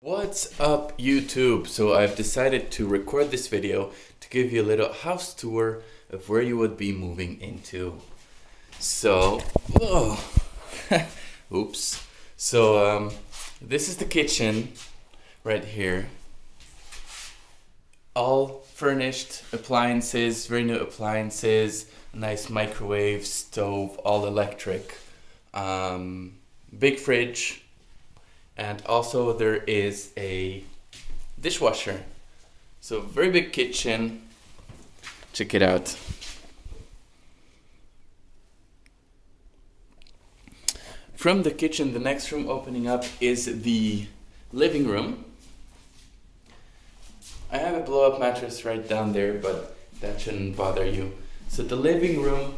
What's up YouTube? So I've decided to record this video to give you a little house tour of where you would be moving into. So, whoa, oops. So this is the kitchen right here. All furnished appliances, very new appliances, nice microwave, stove, all electric, big fridge. And also there is a dishwasher. So very big kitchen. Check it out. From the kitchen, the next room opening up is the living room. I have a blow-up mattress right down there, but that shouldn't bother you. So the living room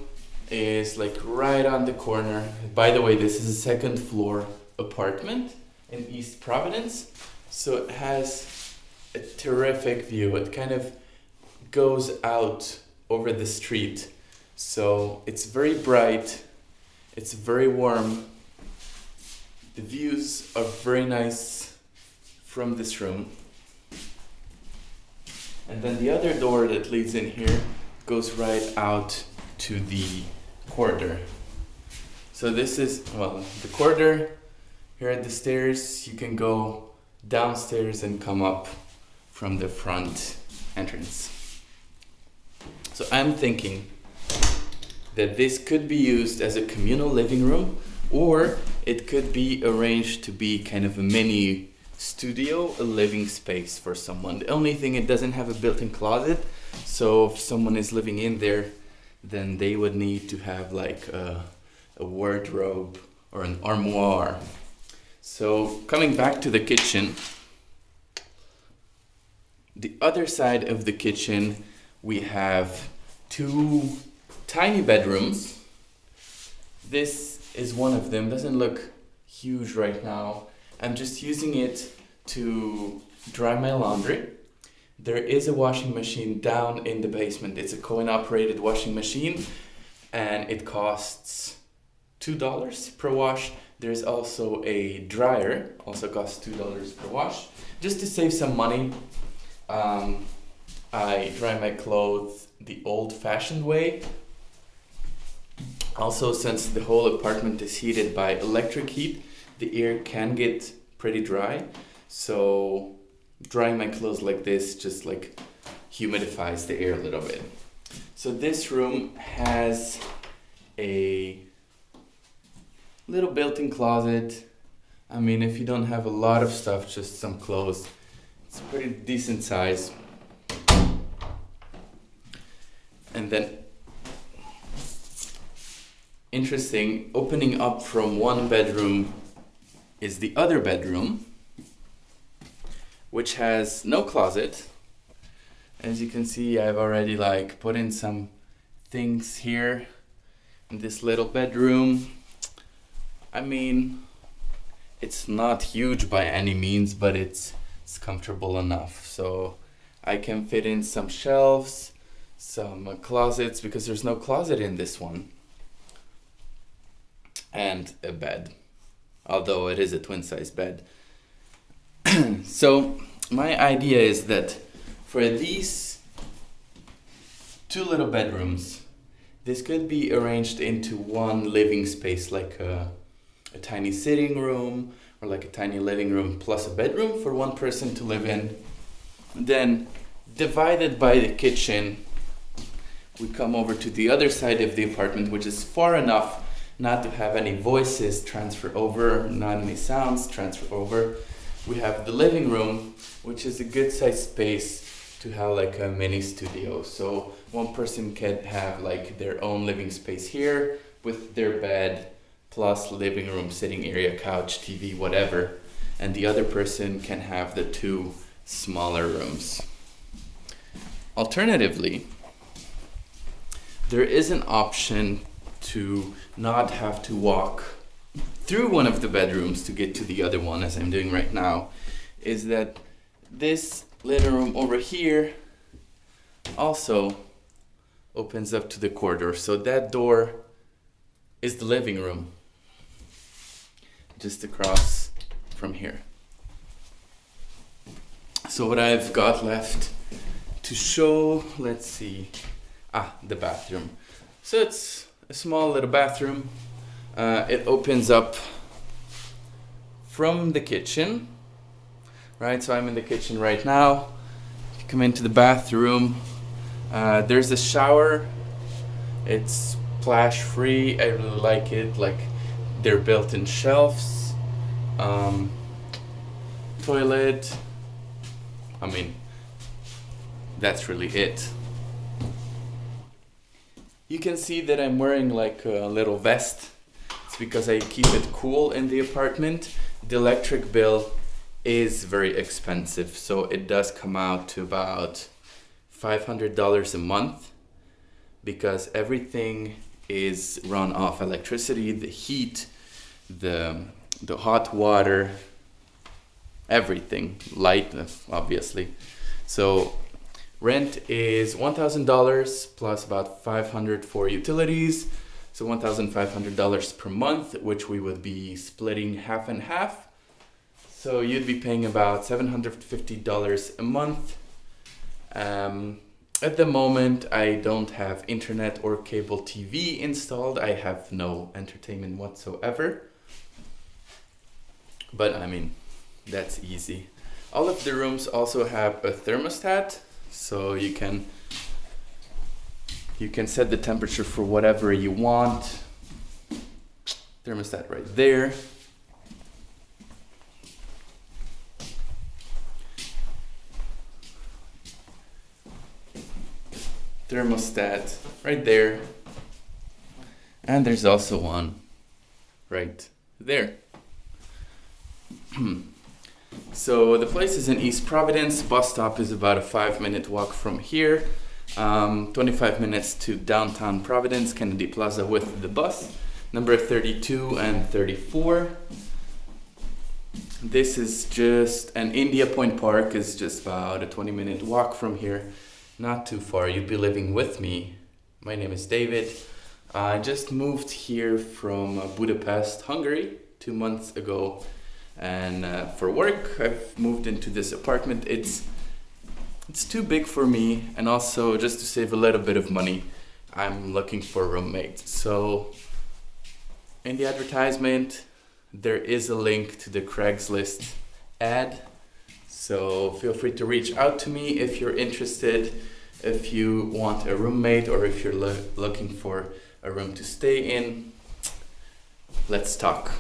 is like right on the corner. By the way, this is a second floor apartment in East Providence, so it has a terrific view. It kind of goes out over the street, so it's very bright, it's very warm. The views are very nice from this room. And then the other door that leads in here goes right out to the corridor. So this is, well, the corridor. Here at the stairs, you can go downstairs and come up from the front entrance. So I'm thinking that this could be used as a communal living room, or it could be arranged to be kind of a mini studio, a living space for someone. The only thing, it doesn't have a built-in closet, so if someone is living in there, then they would need to have like a wardrobe or an armoire. So coming back to the kitchen, the other side of the kitchen, we have two tiny bedrooms. This is one of them. Doesn't look huge right now. I'm just using it to dry my laundry. There is a washing machine down in the basement. It's a coin operated washing machine and it costs $2 per wash. There's also a dryer, also costs $2 per wash. Just to save some money, I dry my clothes the old-fashioned way. Also, since the whole apartment is heated by electric heat, the air can get pretty dry. So drying my clothes like this just like humidifies the air a little bit. So this room has a little built-in closet. I mean, if you don't have a lot of stuff, just some clothes, it's a pretty decent size. And then, interesting, opening up from one bedroom is the other bedroom, which has no closet. As you can see, I've already like put in some things here in this little bedroom. I mean, it's not huge by any means, but it's comfortable enough. So I can fit in some shelves, some closets, because there's no closet in this one. And a bed, although it is a twin size bed. So my idea is that for these two little bedrooms, this could be arranged into one living space, like a tiny sitting room or like a tiny living room plus a bedroom for one person to live in. Then divided by the kitchen, we come over to the other side of the apartment, which is far enough not to have any voices transfer over, not any sounds transfer over. We have the living room, which is a good sized space to have like a mini studio. So one person can have like their own living space here with their bed, plus living room, sitting area, couch, TV, whatever. And the other person can have the two smaller rooms. Alternatively, there is an option to not have to walk through one of the bedrooms to get to the other one, as I'm doing right now, is that this living room over here also opens up to the corridor. So that door is the living room, just across from here. So what I've got left to show, let's see, the bathroom. So it's a small little bathroom. It opens up from the kitchen, right? So I'm in the kitchen right now. If you come into the bathroom, there's a shower. It's splash free. I really like it. Like, they're built-in shelves. Toilet. I mean, that's really it. You can see that I'm wearing like a little vest. It's because I keep it cool in the apartment. The electric bill is very expensive, so it does come out to about $500 a month, because everything is run off electricity, the heat, the hot water, everything, light, obviously. So rent is $1,000 plus about $500 for utilities, so $1,500 per month, which we would be splitting half and half. So you'd be paying about $750 a month. At the moment, I don't have internet or cable TV installed. I have no entertainment whatsoever. But I mean, that's easy. All of the rooms also have a thermostat, so you can set the temperature for whatever you want. Thermostat right there. Thermostat right there. And there's also one right there. So the place is in East Providence. Bus stop is about a 5-minute walk from here. 25 minutes to downtown Providence, Kennedy Plaza with the bus. Number 32 and 34. This is just, and India Point Park is just about a 20-minute walk from here. Not too far. You'd be living with me. My name is David. I just moved here from Budapest, Hungary, 2 months ago. And for work, I've moved into this apartment. It's too big for me, and also just to save a little bit of money, I'm looking for a roommate. So in the advertisement, there is a link to the Craigslist ad. So feel free to reach out to me if you're interested, if you want a roommate, or if you're looking for a room to stay in. Let's talk.